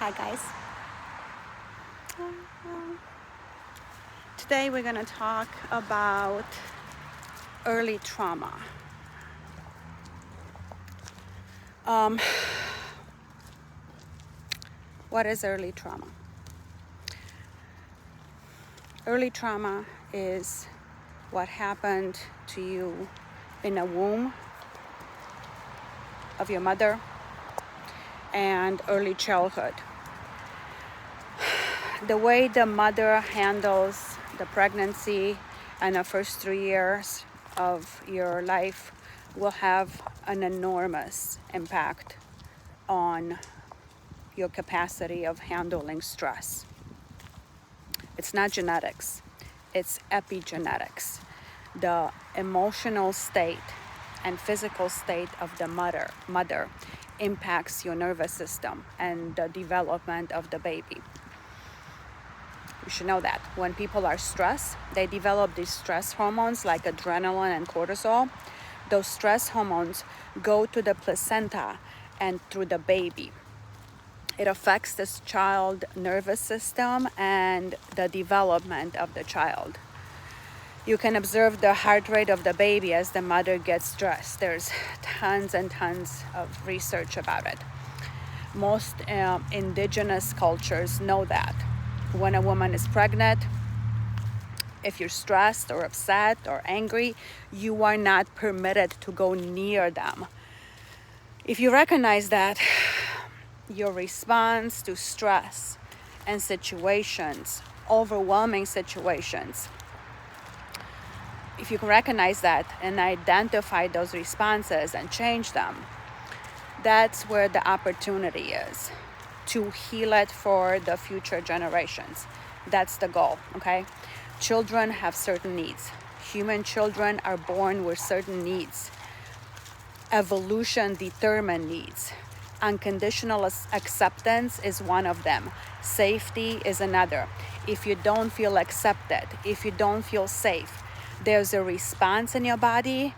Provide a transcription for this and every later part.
Hi guys. Today we're going to talk about early trauma. What is early trauma? Early trauma is what happened to you in the womb of your mother and early childhood. The way the mother handles the pregnancy and the first 3 years of your life will have an enormous impact on your capacity of handling stress. It's not genetics, it's epigenetics. The emotional state and physical state of the mother impacts your nervous system and the development of the baby. You should know that when people are stressed, they develop these stress hormones like adrenaline and cortisol. Those stress hormones go to the placenta and through the baby. It affects this child nervous system and the development of the child. You can observe the heart rate of the baby as the mother gets stressed. There's tons and tons of research about it. Most indigenous cultures know that. When a woman is pregnant, if you're stressed or upset or angry, you are not permitted to go near them. If you recognize that, your response to stress and situations, overwhelming situations, if you can recognize that and identify those responses and change them, that's where the opportunity is to heal it for the future generations. That's the goal, okay? Children have certain needs. Human children are born with certain needs. Evolution determined needs. Unconditional acceptance is one of them. Safety is another. If you don't feel accepted, if you don't feel safe, there's a response in your body.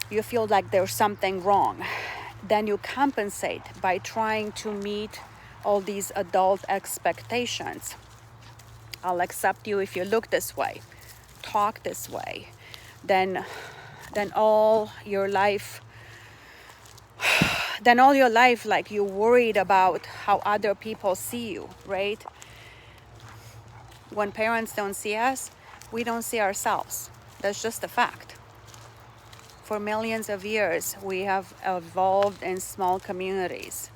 You feel like there's something wrong. Then you compensate by trying to meet all these adult expectations. I'll accept you if you look this way, talk this way. Then all your life, like you're worried about how other people see you, right? When parents don't see us, we don't see ourselves. That's just a fact. For millions of years, we have evolved in small communities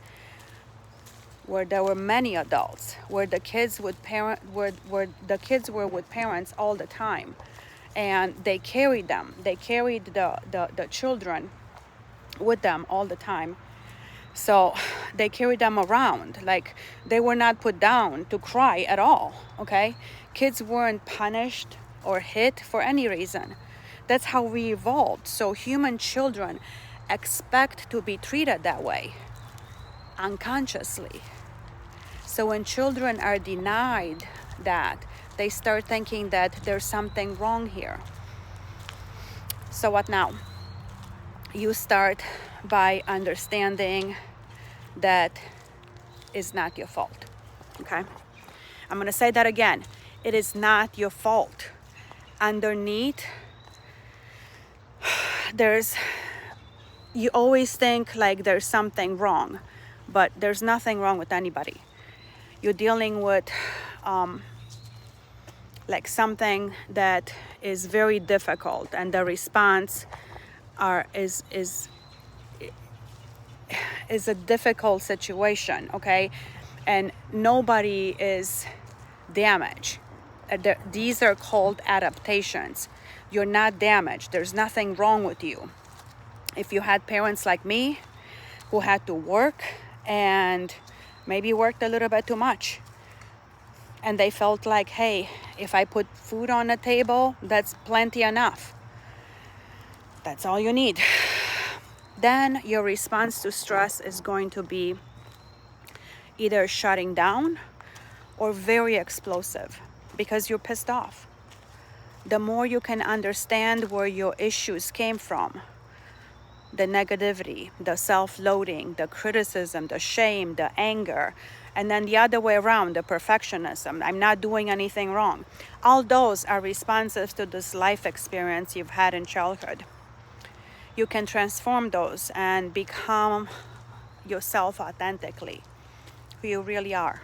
where there were many adults, where the kids were with parents all the time, and they carried them. They carried the children with them all the time. So they carried them around, like they were not put down to cry at all, okay? Kids weren't punished or hit for any reason. That's how we evolved. So human children expect to be treated that way, unconsciously. So when children are denied that, they start thinking that there's something wrong here. So what now? You start by understanding that is not your fault, okay? I'm gonna say that again. It is not your fault. Underneath, you always think like there's something wrong, but there's nothing wrong with anybody. You're dealing with like something that is very difficult, and the response is a difficult situation, okay? And nobody is damaged. These are called adaptations. You're not damaged. There's nothing wrong with you. If you had parents like me who had to work and maybe worked a little bit too much, and they felt like, hey, if I put food on the table, that's plenty enough. That's all you need. Then your response to stress is going to be either shutting down or very explosive because you're pissed off. The more you can understand where your issues came from, the negativity, the self-loathing, the criticism, the shame, the anger, and then the other way around, the perfectionism. I'm not doing anything wrong. All those are responses to this life experience you've had in childhood. You can transform those and become yourself authentically, who you really are.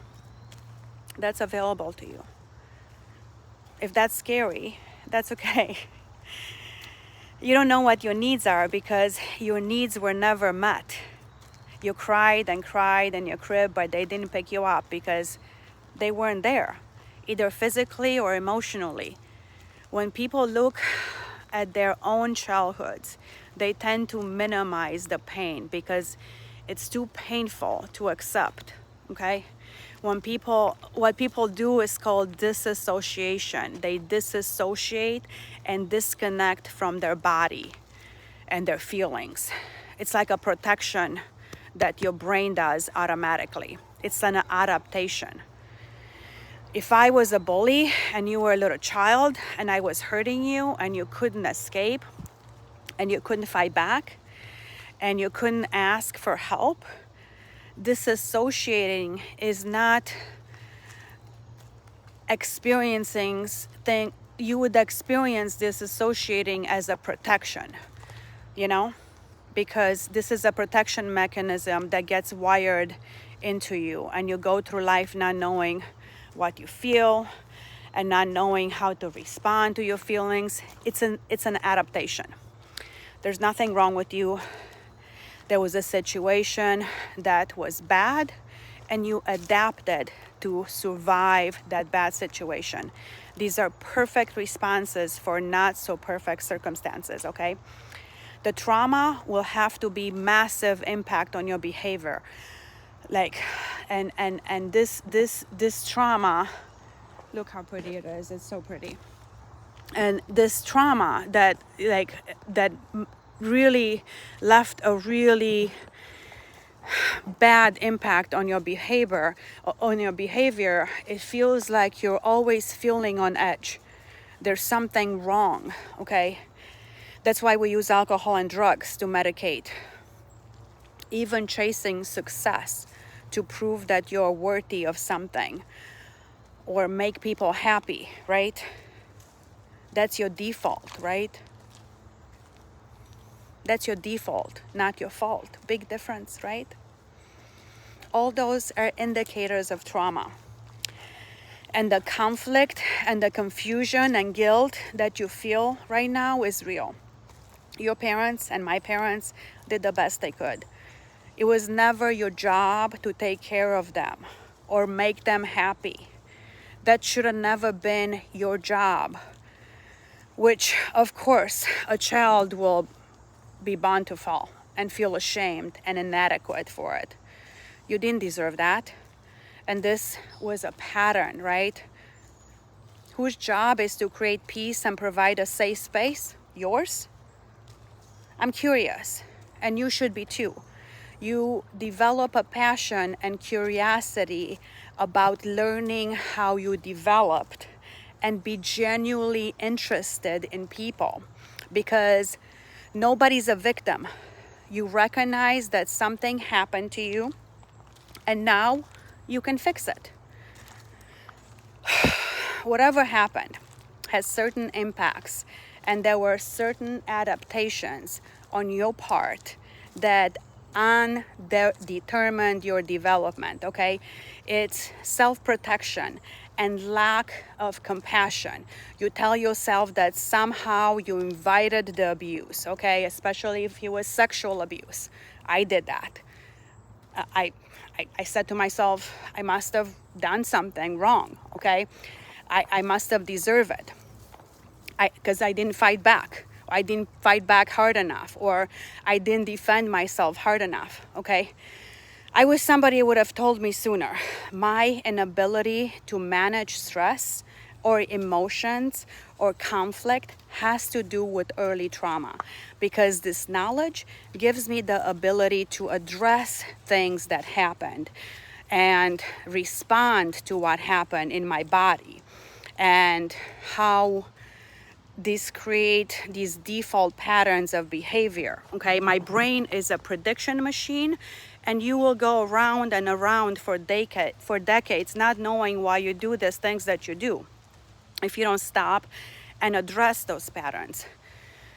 That's available to you. If that's scary, that's okay. You don't know what your needs are because your needs were never met. You cried and cried in your crib, but they didn't pick you up because they weren't there, either physically or emotionally. When people look at their own childhoods, they tend to minimize the pain because it's too painful to accept, okay? What people do is called disassociation. They disassociate and disconnect from their body and their feelings. It's like a protection that your brain does automatically. It's an adaptation. If I was a bully and you were a little child and I was hurting you and you couldn't escape and you couldn't fight back and you couldn't ask for help, disassociating is not experiencing thing. You would experience disassociating as a protection, you know, because this is a protection mechanism that gets wired into you, and you go through life not knowing what you feel and not knowing how to respond to your feelings. It's an adaptation. There's nothing wrong with you. There was a situation that was bad and you adapted to survive that bad situation. These are perfect responses for not so perfect circumstances, okay? The trauma will have to be massive impact on your behavior. And this trauma, look how pretty it is. It's so pretty. And this trauma that really left a really bad impact on your behavior, it feels like you're always feeling on edge. There's something wrong, okay? That's why we use alcohol and drugs to medicate. Even chasing success to prove that you're worthy of something or make people happy, right? That's your default, right? That's your default, not your fault. Big difference, right? All those are indicators of trauma. And the conflict and the confusion and guilt that you feel right now is real. Your parents and my parents did the best they could. It was never your job to take care of them or make them happy. That should have never been your job, which, of course, a child will be bound to fall and feel ashamed and inadequate for it. You didn't deserve that. And this was a pattern, right? Whose job is to create peace and provide a safe space? Yours? I'm curious, and you should be too. You develop a passion and curiosity about learning how you developed and be genuinely interested in people, because nobody's a victim. You recognize that something happened to you and now you can fix it. Whatever happened has certain impacts, and there were certain adaptations on your part that determined your development, okay? It's self-protection and lack of compassion. You tell yourself that somehow you invited the abuse, okay? Especially if it was sexual abuse. I did that. I said to myself, I must have done something wrong, okay? I must have deserved it because I didn't fight back. I didn't fight back hard enough, or I didn't defend myself hard enough, okay? I wish somebody would have told me sooner. My inability to manage stress or emotions or conflict has to do with early trauma, because this knowledge gives me the ability to address things that happened and respond to what happened in my body and how these create these default patterns of behavior. Okay, my brain is a prediction machine, and you will go around and around for decades not knowing why you do these things that you do if you don't stop and address those patterns.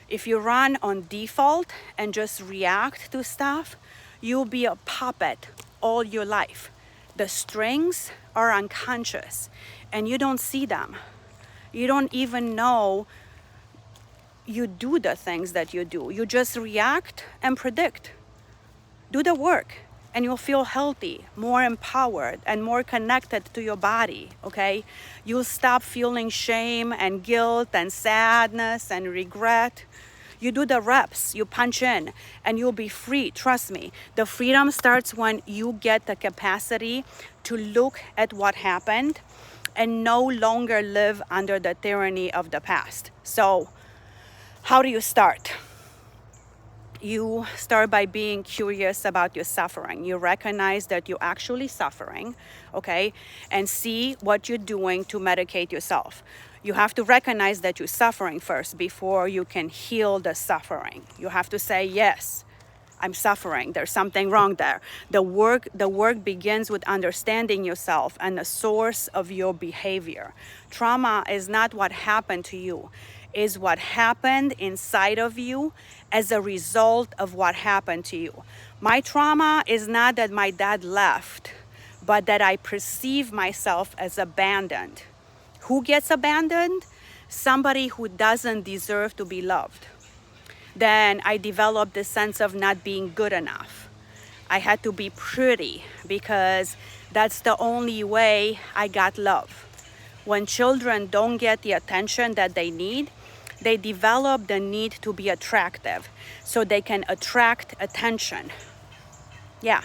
If you run on default and just react to stuff, you'll be a puppet all your life. The strings are unconscious and you don't see them. You don't even know you do the things that you do. You just react and predict. Do the work and you'll feel healthy, more empowered, and more connected to your body, okay? You'll stop feeling shame and guilt and sadness and regret. You do the reps, you punch in, and you'll be free. Trust me. The freedom starts when you get the capacity to look at what happened and no longer live under the tyranny of the past. So, how do you start? You start by being curious about your suffering. You recognize that you're actually suffering, okay? And see what you're doing to medicate yourself. You have to recognize that you're suffering first before you can heal the suffering. You have to say, yes, I'm suffering. There's something wrong there. The work begins with understanding yourself and the source of your behavior. Trauma is not what happened to you. Is what happened inside of you as a result of what happened to you. My trauma is not that my dad left, but that I perceive myself as abandoned. Who gets abandoned? Somebody who doesn't deserve to be loved. Then I developed this sense of not being good enough. I had to be pretty because that's the only way I got love. When children don't get the attention that they need, they develop the need to be attractive so they can attract attention. Yeah.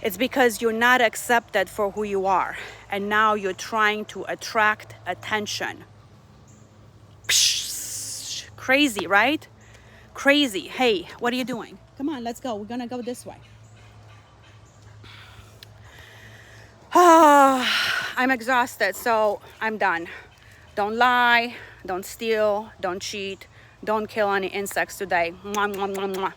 It's because you're not accepted for who you are, and now you're trying to attract attention. Psh, crazy, right? Crazy. Hey, what are you doing? Come on, let's go. We're gonna go this way. I'm exhausted, so I'm done. Don't lie, don't steal, don't cheat, don't kill any insects today. Mwah, mwah, mwah, mwah.